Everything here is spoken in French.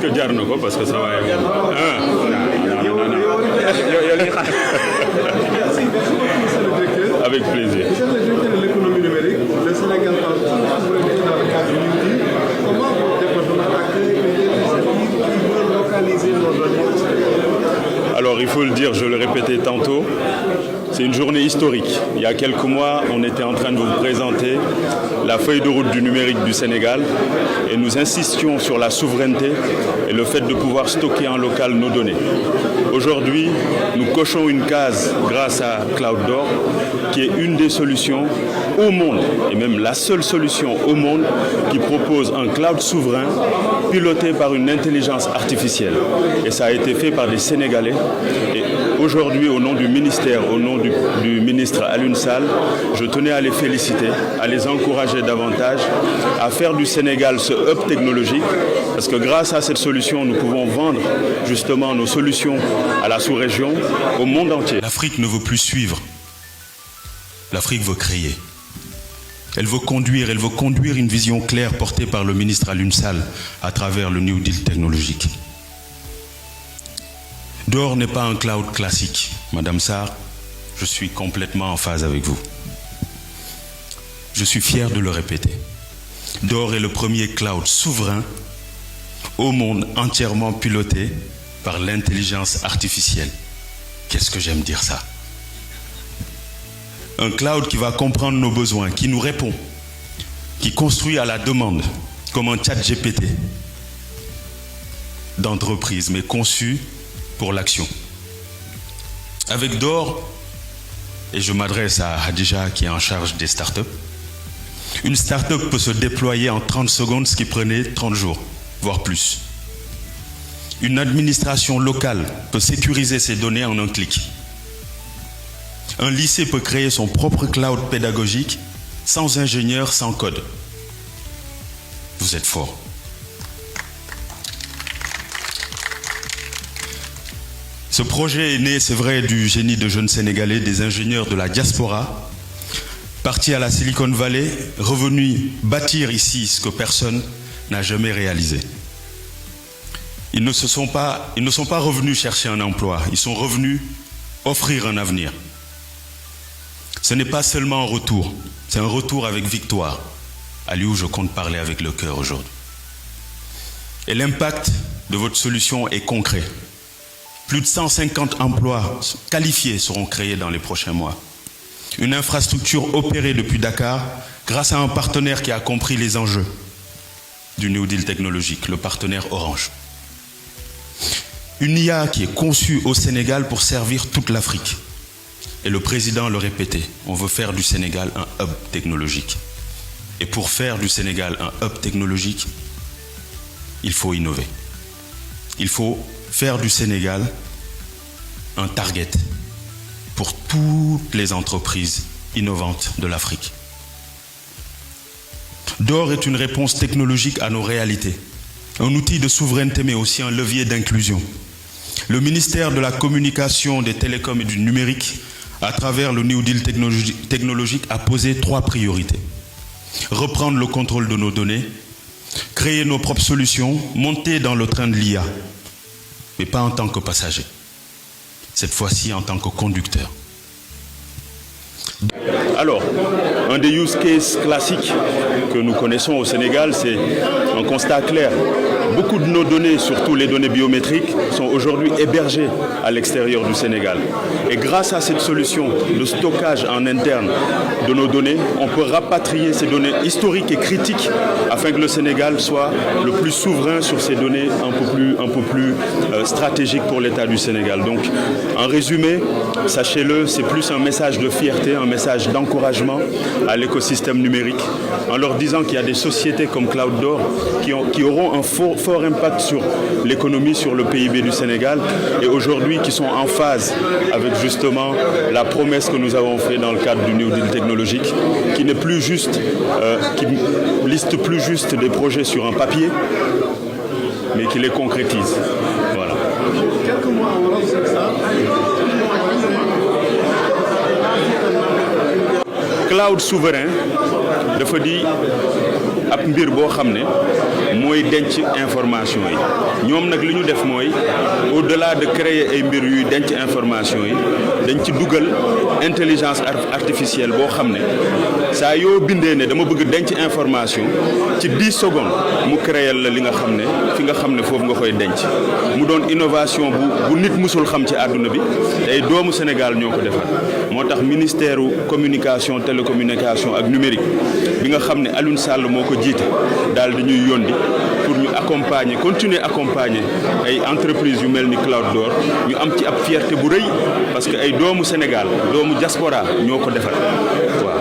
que jar na ko parce que ça va. Avec plaisir. Monsieur le directeur de l'économie numérique, le Sénégal parle toujours dans le cadre du New Deal. Comment votre département accueille les initiatives qui veulent localiser nos données? Alors il faut le dire, je le répétais tantôt, c'est une journée historique. Il y a quelques mois, on était en train de vous présenter la feuille de route du numérique du Sénégal et nous insistions sur la souveraineté et le fait de pouvoir stocker en local nos données. Aujourd'hui, nous cochons une case grâce à Cloud Door, qui est une des solutions au monde, et même la seule solution au monde qui propose un cloud souverain piloté par une intelligence artificielle. Et ça a été fait par des Sénégalais. Et aujourd'hui, au nom du ministère, au nom du ministre Alioune Sall, je tenais à les féliciter, à les encourager davantage, à faire du Sénégal ce hub technologique, parce que grâce à cette solution, nous pouvons vendre justement nos solutions à la sous-région, au monde entier. L'Afrique ne veut plus suivre. L'Afrique veut créer. Elle veut conduire une vision claire portée par le ministre Alioune Sall à travers le New Deal technologique. Door n'est pas un cloud classique. Madame Sarr, je suis complètement en phase avec vous. Je suis fier de le répéter. Door est le premier cloud souverain au monde entièrement piloté par l'intelligence artificielle. Qu'est-ce que j'aime dire ça? Un cloud qui va comprendre nos besoins, qui nous répond, qui construit à la demande, comme un chat GPT d'entreprise, mais conçu pour l'action. Avec Door, et je m'adresse à Hadija qui est en charge des startups, une startup peut se déployer en 30 secondes, ce qui prenait 30 jours, voire plus. Une administration locale peut sécuriser ses données en un clic. Un lycée peut créer son propre cloud pédagogique sans ingénieur, sans code. Vous êtes forts. Ce projet est né, c'est vrai, du génie de jeunes Sénégalais, des ingénieurs de la diaspora, partis à la Silicon Valley, revenus bâtir ici ce que personne n'a jamais réalisé. Ils ne sont pas revenus chercher un emploi, ils sont revenus offrir un avenir. Ce n'est pas seulement un retour, c'est un retour avec victoire. Aliou, je compte parler avec le cœur aujourd'hui. Et l'impact de votre solution est concret. Plus de 150 emplois qualifiés seront créés dans les prochains mois. Une infrastructure opérée depuis Dakar grâce à un partenaire qui a compris les enjeux du New Deal technologique, le partenaire Orange. Une IA qui est conçue au Sénégal pour servir toute l'Afrique. Et le président le répétait, on veut faire du Sénégal un hub technologique. Et pour faire du Sénégal un hub technologique, il faut innover. Il faut faire du Sénégal un target pour toutes les entreprises innovantes de l'Afrique. Door est une réponse technologique à nos réalités, un outil de souveraineté mais aussi un levier d'inclusion. Le ministère de la Communication, des Télécoms et du Numérique, à travers le New Deal technologique, a posé 3 priorités. Reprendre le contrôle de nos données, créer nos propres solutions, monter dans le train de l'IA, mais pas en tant que passager, cette fois-ci en tant que conducteur. Alors, un des use cases classiques que nous connaissons au Sénégal, c'est un constat clair. Beaucoup de nos données, surtout les données biométriques, sont aujourd'hui hébergées à l'extérieur du Sénégal. Et grâce à cette solution de stockage en interne de nos données, on peut rapatrier ces données historiques et critiques afin que le Sénégal soit le plus souverain sur ces données un peu plus stratégiques pour l'État du Sénégal. Donc, en résumé, sachez-le, c'est plus un message de fierté, un message d'encouragement à l'écosystème numérique, en leur disant qu'il y a des sociétés comme Cloud Door qui auront un fort impact sur l'économie, sur le PIB du Sénégal, et aujourd'hui qui sont en phase avec justement la promesse que nous avons faite dans le cadre du New Deal technologique, qui n'est plus juste, qui liste plus juste des projets sur un papier, mais qui les concrétise. Voilà. Quelques mois en Europe, c'est ça. Cloud souverain dafa di ab mbir boo xam ne mooy denc information yi ñoom nag li ñu def mooy au-delà de créer ay mbir yuy denc information yi dañ ci dugal intelligence artificielle boo xam ne saa yoo bindee ne dama bëgg denc information ci 10 secondes mu créer la li nga xam ne fi nga xam ne foofu nga koy denc mu doon innovation bu nit musul xam ci àdduna bi tey doomu Sénégal ñoo ko defar moo tax ministère communication télécommunication ak numérique bi nga xam ne Alioune Sall moo ko jiite daal di ñuy yónni pour ñu continuer accompagner ay entreprises yu mel ni Cloud Door ñu am ci ab fierté bu rëy parce que ay doomu Sénégal doomu diaspora ñoo ko defar waaw